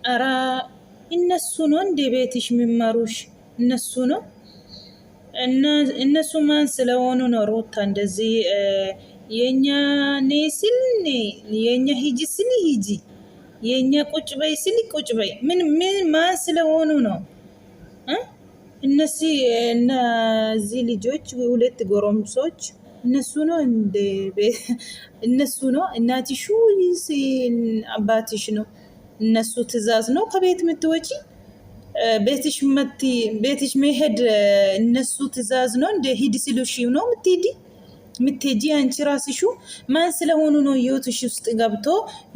ኧረ እነሱ ነው እንደ ቤትሽ የሚመሩሽ እነሱ ነው። እነሱ ማን ስለሆኑ ነው ሩታ እንደዚህ የኛ ነይ ሲል የኛ ሂጂ ሲል ሂጂ የኛ ቁጭ በይ ሲል ቁጭ በይ ምን ማን ስለሆኑ ነው? እነዚህ ልጆች ሁለት ጎረምሶች እነሱ ነው እንደ እነሱ ነው እናትሽ ወይስ አባትሽ ነው? እነሱ ትእዛዝ ነው ከቤት የምትወጪ ቤትሽ መሄድ እነሱ ትእዛዝ ነው እንደ ሂድ ሲሉሽ ነው የምትሄጂ አንቺ ራስሹ ማን ስለሆኑ ነው ህይወትሽ ውስጥ ገብቶ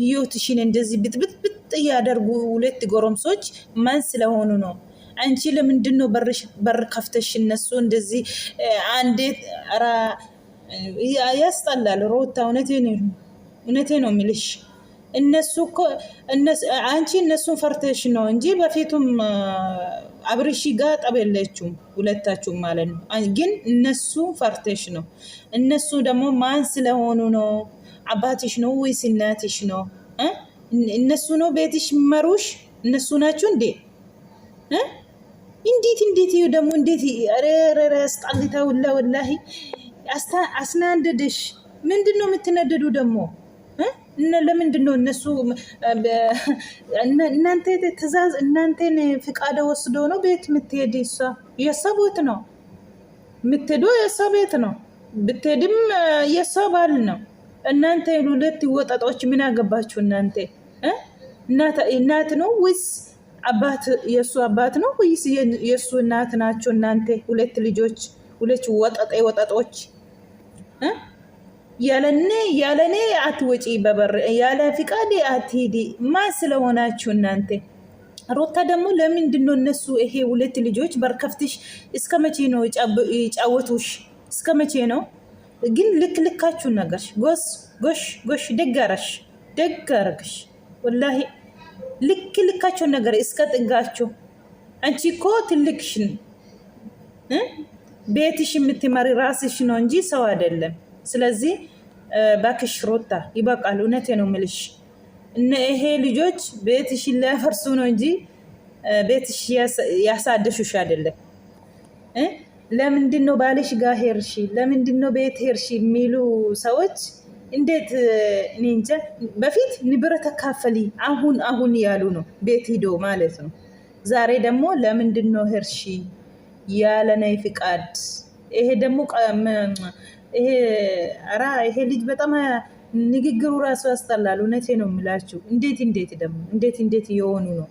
ህይወትሽን እንደዚህ ብጥብጥ እያደርጉ ሁለት ጎረምሶች ማን ስለሆኑ ነው? አንቺ ለምንድን ነው በር ከፍተሽ እነሱ እንደዚህ አንዴ ኧረ ያስጠላል። ሮታ እውነቴ ነው የሚልሽ እነሱ እኮ አንቺ እነሱን ፈርተሽ ነው እንጂ በፊቱም አብርሽ ጋር ጠብ የለችውም ሁለታችሁም ማለት ነው። ግን እነሱ ፈርተሽ ነው። እነሱ ደግሞ ማን ስለሆኑ ነው? አባትሽ ነው ወይስ እናትሽ ነው? እነሱ ነው ቤትሽ መሩሽ? እነሱ ናችሁ እንዴ? እንዴት ደግሞ እንዴት ረረረ አስጣልታ ሁላ ወላሂ አስናንደደሽ። ምንድን ነው የምትነደዱ ደግሞ? ለምንድን ነው እነሱ እናንተ ትእዛዝ እናንተን ፍቃድ ወስዶ ነው ቤት የምትሄድ? የእሷ ቤት ነው የምትሄዱ፣ የእሷ ቤት ነው ብትሄድም የእሷ ባል ነው። እናንተ ሁለት ወጣጦች ምን አገባችሁ እናንተ? እናት ነው ወይስ አባት? የእሱ አባት ነው ወይስ የእሱ እናት ናቸው እናንተ? ሁለት ልጆች ሁለት ወጣጦች ያለኔ አትወጪ በበር ያለ ፍቃድ አትሄዲ። ማን ስለሆናችሁ እናንተ? ሮታ ደግሞ ለምንድን ነው እነሱ ይሄ ሁለት ልጆች በርከፍትሽ እስከ መቼ ነው ይጫወቱሽ? እስከ መቼ ነው ግን? ልካችሁን ነገርሽ ጎሽ ደግ አረግሽ ወላሂ። ልካችሁን ነገር እስከ ጥጋችሁ። አንቺ እኮ ትልቅሽን ቤትሽ የምትመሪ ራስሽ ነው እንጂ ሰው አይደለም። ስለዚህ ባክሽ ሮታ ይበቃል። እውነቴ ነው የምልሽ ይሄ ልጆች ቤትሽን ሊያፈርሱ ነው እንጂ ቤትሽ ያሳደሹሽ አይደለም። ለምንድን ነው ባልሽ ጋር ሄርሺ? ለምንድን ነው ቤት ሄርሺ የሚሉ ሰዎች እንዴት እኔ እንጃ። በፊት ንብረት ተካፈሊ አሁን ያሉ ነው ቤት ሂዶ ማለት ነው። ዛሬ ደግሞ ለምንድን ነው ሄርሺ ያለነይ ፍቃድ? ይሄ ደግሞ ይሄ ልጅ በጣም ንግግሩ ራሱ ያስጠላል። እውነቴ ነው የምላችሁ። እንዴት የሆኑ ነው?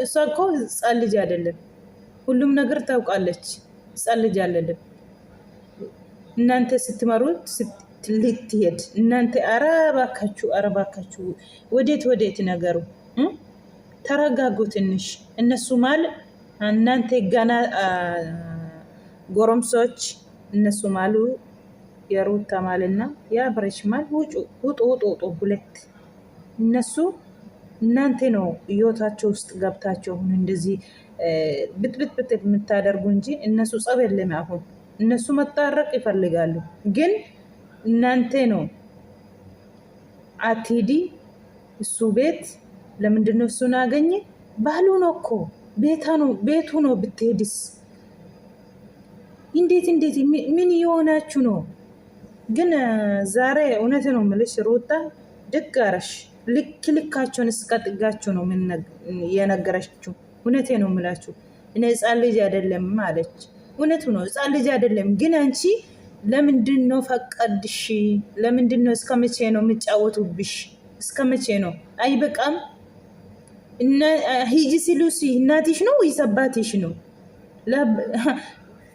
እሷ እኮ ህፃን ልጅ አይደለም፣ ሁሉም ነገር ታውቃለች። ህፃን ልጅ አይደለም። እናንተ ስትመሩት ልትሄድ እናንተ አረባካችሁ ወዴት ነገሩ? ተረጋጉ ትንሽ። እነሱ እናንተ ገና ጎረምሶች እነሱ የሩታ ማልና የአብርሽ ውጡ ሁለት እነሱ እናንተ ነው ህይወታቸው ውስጥ ገብታቸው እንደዚህ ብጥብጥ የምታደርጉ እንጂ እነሱ ጸብ የለም። አሁን እነሱ መታረቅ ይፈልጋሉ፣ ግን እናንተ ነው አትሂዲ እሱ ቤት። ለምንድን ነው እሱን አገኘ? ባህሉ ነው እኮ ቤቱ ነው። ብትሄድስ እንዴት ምን የሆናችሁ ነው? ግን ዛሬ እውነት ነው የምልሽ ሩታ ደግ አረሽ። ልካቸውን እስከ ጥጋችሁ ነው የነገረችው። እውነቴ ነው የምላችሁ። እኔ ህፃን ልጅ አይደለም አለች። እውነቱ ነው ህፃን ልጅ አይደለም። ግን አንቺ ለምንድን ነው ፈቀድሽ? ለምንድን ነው እስከ መቼ ነው የምጫወቱብሽ? እስከ መቼ ነው? አይበቃም? ሂጂ ሲሉሲ እናትሽ ነው ወይስ አባትሽ ነው?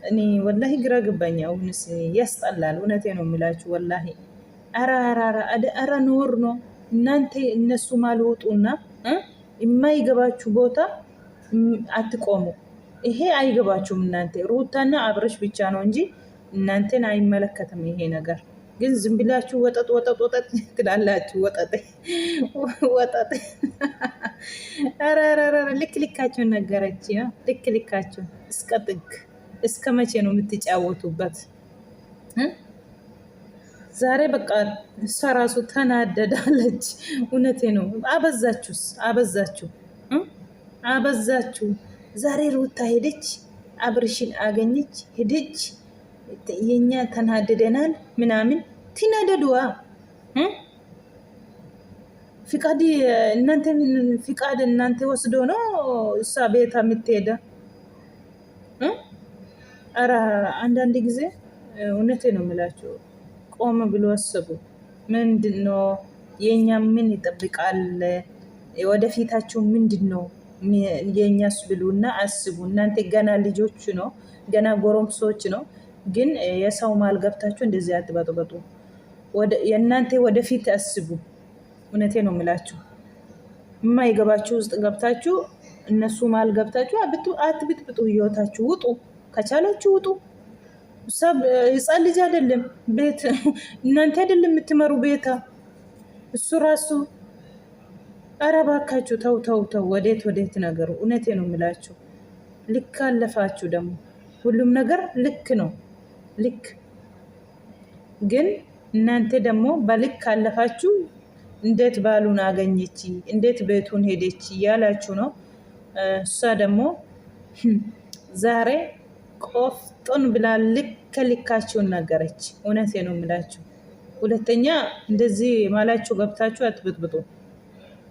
እኔ ወላሂ ግራ ገባኝ። አሁንስ ያስጠላል። እውነቴ ነው የምላችሁ ወላሂ። አራ ኖር ነው እናንተ እነሱ ማልወጡና የማይገባችሁ ቦታ አትቆሙ። ይሄ አይገባችሁም እናንተ። ሩታና አብርሽ ብቻ ነው እንጂ እናንተን አይመለከትም ይሄ ነገር። ግን ዝም ብላችሁ ወጠጥ ትላላችሁ። ወጠጥ ልካችሁን ነገረች። ልካችሁ እስከ ጥግ። እስከ መቼ ነው የምትጫወቱበት? ዛሬ በቃ እሷ ራሱ ተናደዳለች። እውነቴ ነው። አበዛችሁስ፣ አበዛችሁ አበዛችሁ። ዛሬ ሩታ ሄደች፣ አብርሽን አገኘች፣ ሄደች። የኛ ተናደደናል ምናምን ትናደዱዋ። ፍቃድ እናንተ ፍቃድ እናንተ ወስዶ ነው እሷ ቤታ የምትሄደ። ኧረ አንዳንድ ጊዜ እውነቴ ነው የምላችሁ ቆም ብሎ አስቡ። ምንድን ነው የእኛ ምን ይጠብቃል? ወደፊታችሁ ምንድን ነው የእኛስ ብሉና አስቡ። እናንተ ገና ልጆች ነው፣ ገና ጎረምሶች ነው። ግን የሰው ማል ገብታችሁ እንደዚህ አትበጥበጡ። የእናንተ ወደፊት አስቡ። እውነቴ ነው የምላችሁ። የማይገባችሁ ውስጥ ገብታችሁ እነሱ ማል ገብታችሁ አትብጥብጡ። ህይወታችሁ ውጡ፣ ከቻላችሁ ውጡ። ህፃን ልጅ አይደለም ቤት እናንተ አይደለም የምትመሩ ቤታ እሱ ራሱ። ኧረ እባካችሁ ተው ተው ተው። ወዴት ነገሩ? እውነቴ ነው የምላችሁ። ልክ አለፋችሁ ደግሞ ሁሉም ነገር ልክ ነው። ልክ ግን እናንተ ደግሞ በልክ አለፋችሁ። እንዴት ባሉን አገኘች፣ እንዴት ቤቱን ሄደች እያላችሁ ነው። እሷ ደግሞ ዛሬ ቆፍጦን ብላ ልክ ልካችሁን ነገረች። እውነቴ ነው የምላችሁ። ሁለተኛ እንደዚህ ማላችሁ ገብታችሁ አትብጥብጡ።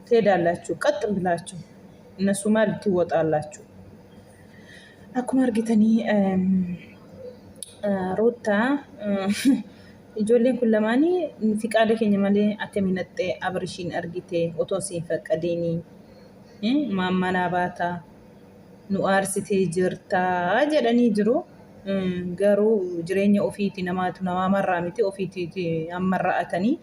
ትሄዳላችሁ ቀጥ ብላችሁ፣ እነሱ ማል ትወጣላችሁ። አኩማ አርጊተኒ ሮታ ijoolleen kun lamaanii fiqaada keenya malee akkamiin naxxee Abrishiin argite otoo siin faqqadeenii maammanaa baataa nu aarsitee jirtaa jedhanii jiru. Garuu jireenya ofiiti namaatu namarraa miti, ofiiti ammarraa'atanii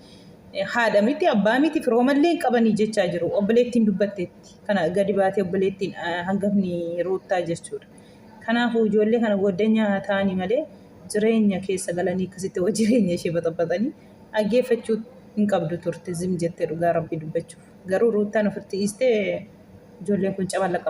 haadha miti abbaa miti firoomallee hin qabanii jechaa jiru. Obboleettiin dubbatteetti kana gadi baatee obboleettiin hangafni Roottaa jechuudha. Kanaafuu ijoollee kana goddanyaa ta'anii malee jireenya keessa galanii akkasitti hojii jireenya ishee baxabatanii dhaggeeffachuu hin qabdu turte. Zim jettee dhugaa rabbii dubbachuuf. Garuu Roottaan ofitti dhiistee ijoolleen kun caballaqa.